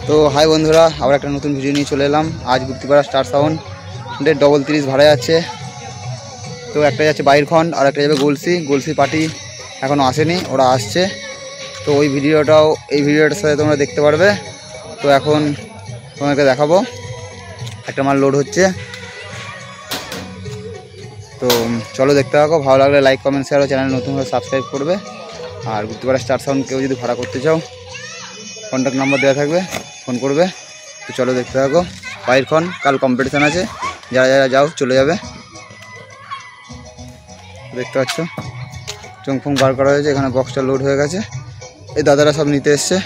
তো হাই বন্ধুরা, আবার একটা নতুন ভিডিও নিয়ে চলে এলাম। আজ গুপ্তিপাড়া স্টার সাউন্ডের 30 ভাড়া যাচ্ছে। তো একটা যাচ্ছে বাইরখন আর একটা যাবে গলসি পার্টি এখনও আসেনি, ওরা আসছে। তো ওই ভিডিওটাও এই ভিডিওটার সাথে তোমরা দেখতে পারবে। তো এখন তোমাকে দেখাবো, একটা মাল লোড হচ্ছে। তো চলো দেখতে থাকো, ভালো লাগলে লাইক কমেন্ট শেয়ার ও চ্যানেল নতুন হলে সাবস্ক্রাইব করবে। আর গুপ্তিপাড়া স্টার সাউন্ড কেউ যদি ভাড়া করতে চাও, কন্ট্যাক্ট নাম্বার দেওয়া থাকবে, ফোন করবে। তো চলো দেখতে থাকো। বাইরখন কাল কম্পিটিশান আছে, যারা যারা যাও চলে যাবে। দেখতে পাচ্ছ চংফং বার করা হয়েছে, এখানে বক্সটা লোড হয়ে গেছে। এই দাদারা সব নিতে এসছে।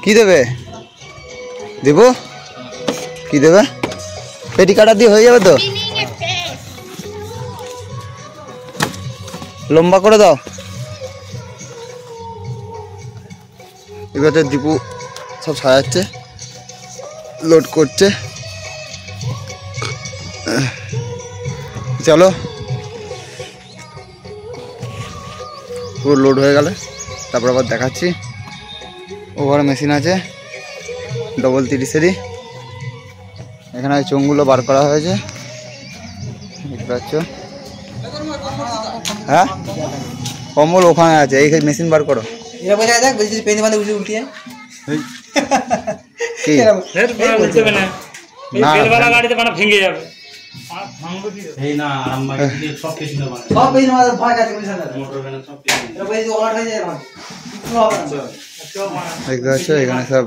কি দেবে দেব, কি দেবে? পেটি কাটা দিয়ে হয়ে যাবে তো, লম্বা করে দাও। এবারে দীপু সব সাজাচ্ছে, লোড করছে। চলো পুরো লোড হয়ে গেলে তারপর আবার দেখাচ্ছি। ওভার মেশিন আছে 30 এখানে চোঙগুলো বার করা হয়েছে, দেখতে পাচ্ছ। হ্যাঁ, কম্বল ওখানে আছে, এই মেশিন বার করো। দেখতে পাচ্ছ এখানে সব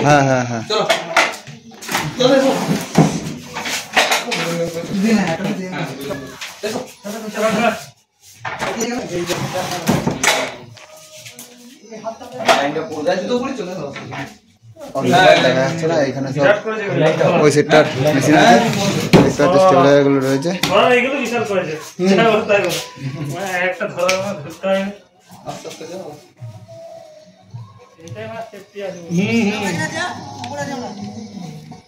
হ্যাঁ হ্যাঁ হ্যাঁ দেখা যাচ্ছে না, এখানে সব ওই সেটটার মেশিন আছে, স্টেবিলাইজারগুলো রয়েছে।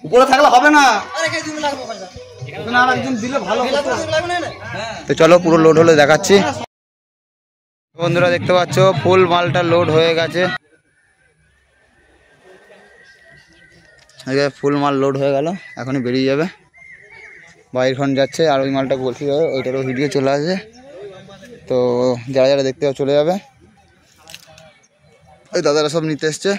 উপরে থাকলে হবে না, তো চলো পুরো লোড হলে দেখাচ্ছি। বন্ধুরা দেখতে পাচ্ছ ফুল মালটা লোড হয়ে গেছে, ফুল মাল লোড হয়ে গেল, এখনই বেরিয়ে যাবে। বাইরখন যাচ্ছে আর ওই মালটা বলছি যাবে, ওইটারও ভিডিও চলে আসে। তো যারা যারা দেখতে চলে যাবে। ওই দাদারা সব নিতে এসছে।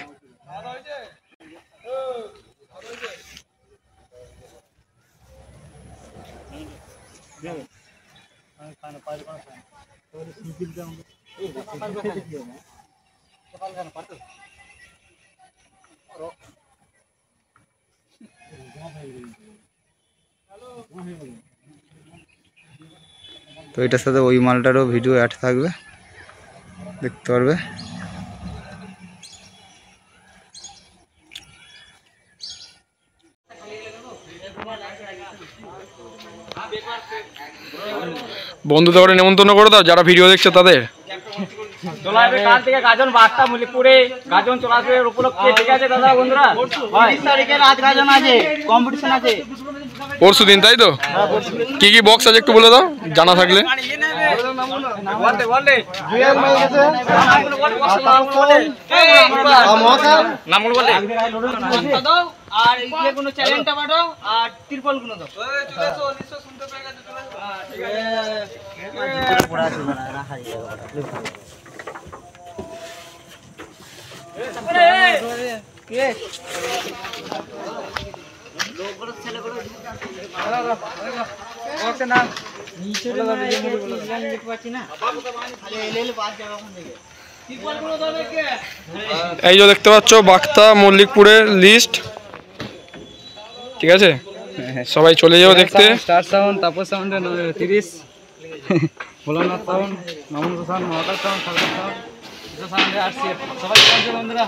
তো এটার সাথে ওই মালটারও ভিডিও অ্যাড থাকবে, দেখতে পারবে। বন্ধুদের করে নেমন্তন্ন করে দাও যারা ভিডিও দেখছে তাদের। চলে আসবে কাল থেকে গাজন বার্তা মল্লিকপুরে, গাজন চলে আসবে উপলক্ষে। ঠিক আছে দাদা বন্ধুরা, 30 তারিখে রাত গাজন আছে, কম্পিটিশন আছে পরশু দিন, তাই তো? কি কি বক্স আছে একটু বলে দাও জানা থাকলে। আর কোনো চ্যালেঞ্জটা পাঠাও আর ত্রিপল গুলো দাও। এই যে দেখতে পাচ্ছ বাক্তা মল্লিকপুরের লিস্ট, ঠিক আছে? সবাই চলে যাও দেখতে। Star sound, Tapas sound 30, Bholanath sound, Mamun sound, মহাকাশ সাউন্ড, সাগর সাউন্ড, এটা সাউন্ডে আসছে। সবাই আসছে বন্ধুরা।